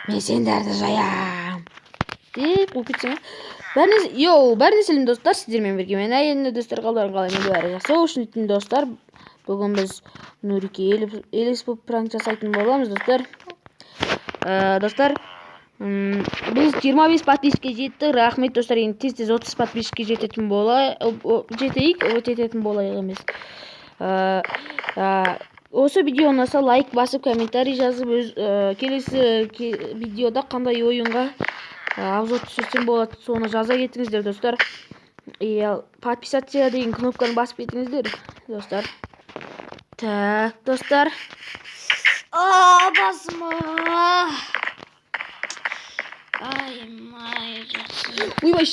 Мен сендерді жаям деп қуып кетсең. Бәріне сәлем достар, сіздермен бірге мен әйеліне достар, қалдарың қалай, мен бәрі жақсы. Үшін өткен достар, бүгін біз Нурике елес болып пранк жасайтын боламыз достар. Достар, біз 25 подписчикке жеттік. Рахмет достар, енді тез 30 подписчикке жететін болайық емес. Осы видео ұнаса лайк басып, комментарий жазып, келесі видеода қандай ойынға обзор түсірсем болады, соны жаза кетіңіздер достар. Подписаться деген кнопканы басып кетіңіздер достар. Так, достар. Басыма. Ай, жақсы. Уйбайш.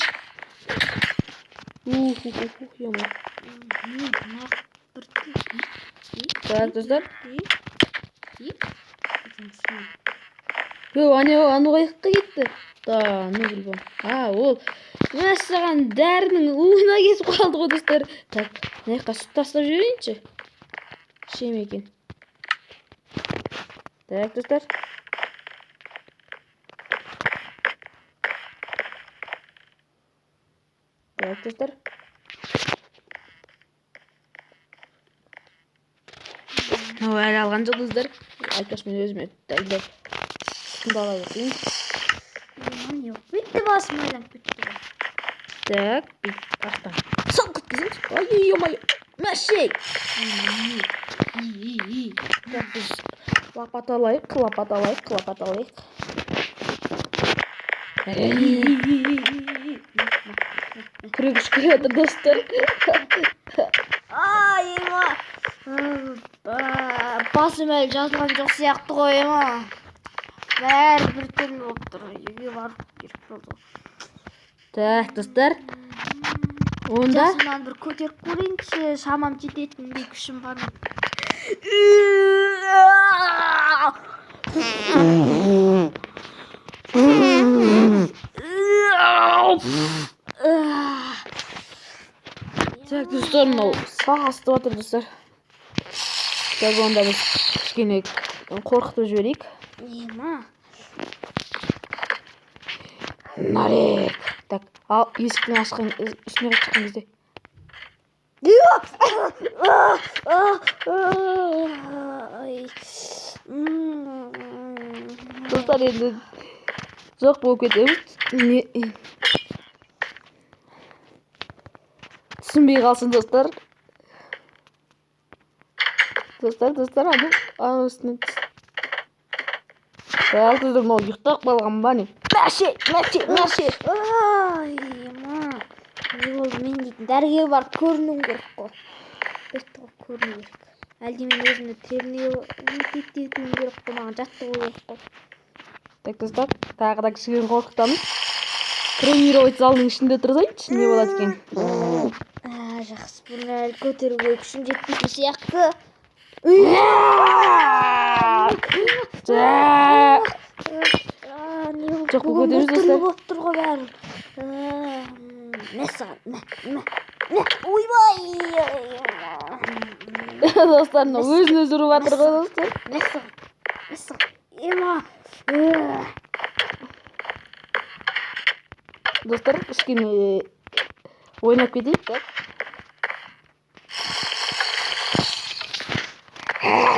Так, достар. Аны қайыққа кетті. Не білбем. Ол мәссаған дәрінің уына кесіп қалды ғой достар. Так, мынаяққа сүт тастап жіберейінші. Ішем екен. Так, достар. Так, достар. Әлі алған жоқ достар. Айкаш мен өзіме дайындап сындала берейін. Бітті басым ойланып кетті. Так, ақтан. Саңқыт десеңші. Ай-ой-ой, мәшей. Так, біз лапат алайық. Күрегіш келеді достар. Ема. Басым әлі жазылған жоқ сияқты ғой, ема. Бәрі бір түрлі болып тұр. Үйге барып керек болды. Так, достар. Онда жасымнан бір көтеріп көрейінші, шамам жететіндей күшім бар. Так, достар, мынау сағасты отыр достар. Так, онда біз кішкене қорқытып жіберейік. Ема. Нарек. Так, ал есіктің ашқан үстіне шыққан кезде. Достар, енді жоқ болып кетеміз. Түсінбей қалсын достар. Достар, аны үстіне түс. Так, достар, мынау ұйықтап қалған ба не? Мәше. Ема. Не болды, мен дейтін дәрігер барып көрінуім керек қой. Көріну керек. Әлде мен өзімді ететуім керек қой, маған жаттығу керек қой. Так, достар, тағы да кішкене қорқытамыз. Тренировать залының ішінде тұрсайыншы, не болады екен. Жақсы, бұны әлі көтеруге күшім жетпейтін сияқты. Жоқ, бұл көтереміз достар. Болып тұр ғой бәрі. Мәссаған, ойбай. Достар, өзін өзі ұрып жатыр ғой достар. Мәссаған, ема. Достар, кішкене ойнап кетейік, так?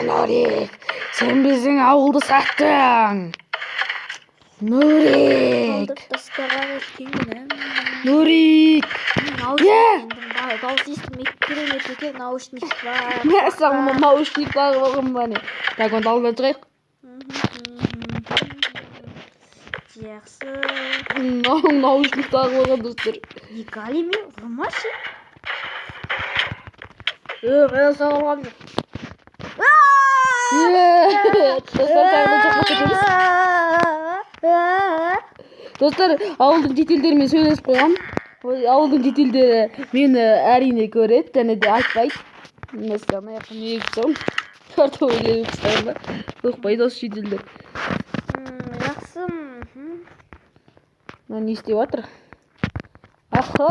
Нурик, сен біздің ауылды саттың. Нурик. Дауыс естімейді, керемет екен, наушник бар. Мәссаған, наушник тағы болған ба не? Так, онда алдынан шығайық. Жақсы. Наушник тағы болған достар. Екі алеме ұрмашы. Мен сағылған жоқ. Достар, ауылдың детельдерімен сөйлесіп қойғам. Ауылдың детельдері мені әрине көреді, және де айтпайды. Мәссаған, аяққа не ексам. Картойлы өкістайын ба. Ұқпайды осы детельдер. Жақсы. Не істеп жатыр? Аха,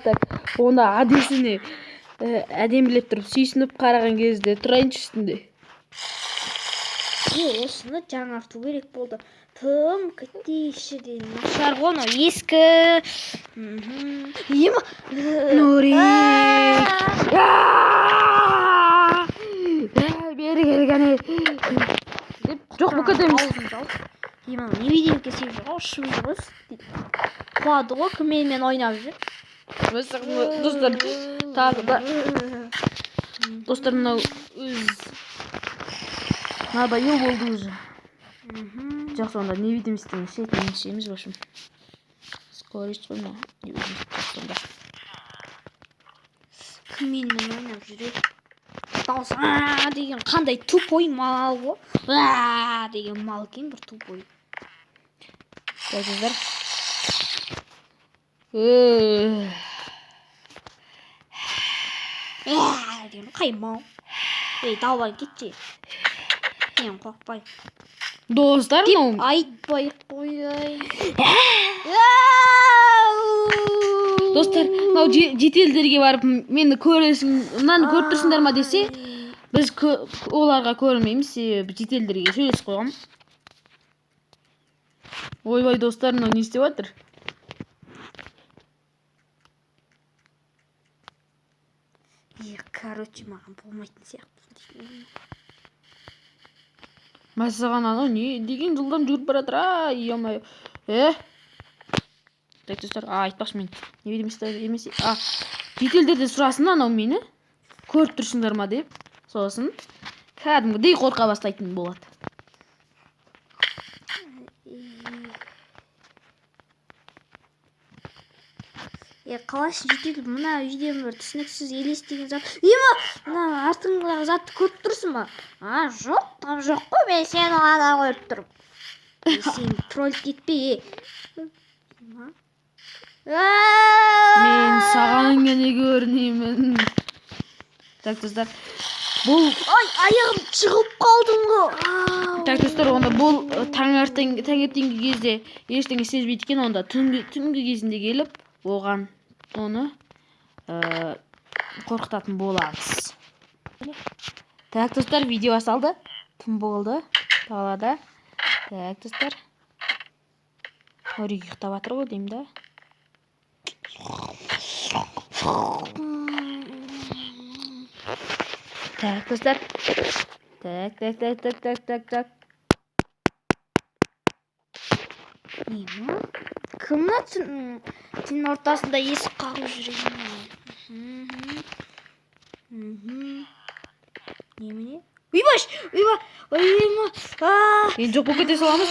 так. Оны әдесіне әдемілеп тұрып, сүйсініп қараған кезде тұрайыншы үстінде. Осыны жаңарту керек болды. Тым кітейшіден нашар ғоны ескі. Нурик. Бері келгені. Жоқ бұл кетеміз. Невидимке сеп жүр ғой, ұшып жүрміз. Қуады ғой, кіммен ойнап жүр. Достар, тағы да. Достар, мынау өз надоел болды уже. Жақсы, онда невидимостен шетіншеміз башым. Скорість қойма. Невидимость сонда. Кіммен ойнап жүреді. Дауыс деген қандай тупой мал ғой. Деген мал екен, бір тупой. Қыздар. Деген қай мал. Далбай кетші. Мен қорқпай. Достар, мынау. Айтпай қойай. Достар, мынау жетелдерге барып мені мынаны көріп тұрсыңдар ма десе, біз оларға көрмейміз, себебі жетелдерге сөйлесіп қойғам. Ойбай, достар, мынау не істеп жатыр? Короче, маған болмайтын сияқты. Мәсіған анау не деген жылдам жүріп баратыр, ей-ой. Так, достар, айтпақшы мен. Невидимость емес. Жетелдерде сұрасын анау мені. Көріп тұрсыңдар ма деп. Сосын кәдімгідей қорқа бастайтын болады. Қаласын жетеді, мына үйден бір түсініксіз елестеген зат. Мына артыңдағы затты көріп тұрсың ба? Жоқ, там жоқ қой, мен сені ғана көріп тұрмын. Сен тролль кетпе. Мен саған ғана көрінемін. Так, достар, бұл... Аяғым шығып қалдым ғой. Так, достар, онда бұл таңертеңгі кезде ештеңе сезбейді екен, онда түнгі кезінде келіп, оған оны қорқытатын боламыз. Так, достар, видео асалды. Түн болды. Далада. Так, достар. Нурик ұйықтап жатыр ғой деймін да. Так, достар. Так. Кімна түн ортасында есік қағып жүрейін. Немене? Үйбаш! Жоқ бұл кете саламыз.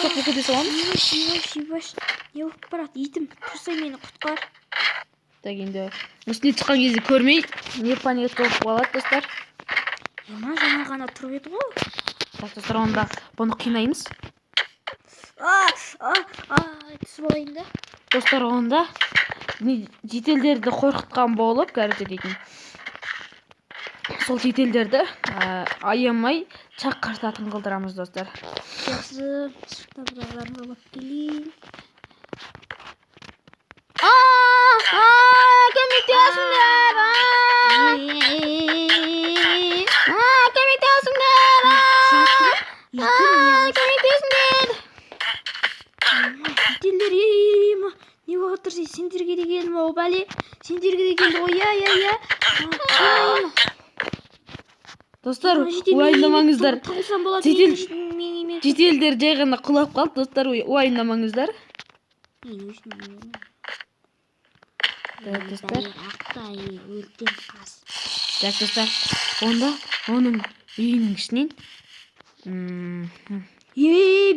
Үйбаш! Не болып барады? Етім, тұрсай мені құтқар. Так, енді үстіне шыққан кезде көрмей, не паникет болып қалады, достар. Жаңа ғана тұрып еді ғой. Так, достар, онда бұны қинаймыз. Түсіп алайын да. Достар, онда жетелдерді қорқытқан болып, кәріте дейтін. Сол жетелдерді аямай шақыртатын қылдырамыз, достар. Жақсы, шықта бұлағыларын алып келейін. Көмектесіңдер! Көмектесіңдер! Жетелдер, не болып тұрсың? Сендерге де келді ма, о бәле? Сендерге де келді ғой, Достар, уайымдамаңыздар. Жетелдер жай ғана құлап қалды, достар, уайымдамаңыздар. Достар. Так, достар, онда оның үйінің ішінен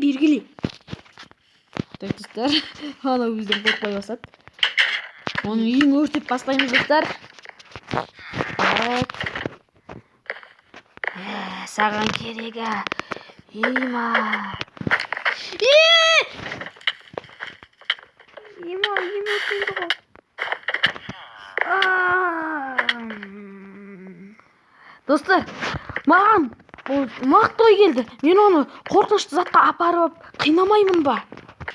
бергіле. Так, достар, анау бізден қорқпай басады. Оның үйін өртеп бастаймыз, достар. Так. Саған керегі. Ема өтінді ғой. Достар, маған мықты ой келді. Мен оны қорқынышты затқа апарып қинамаймын ба?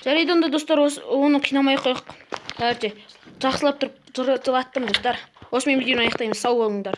Жарайды, онда достар, оны қинамай қойық. Жақсылап тұрып жылаттым, достар. Осымен видеоны аяқтаймыз. Сау болыңдар.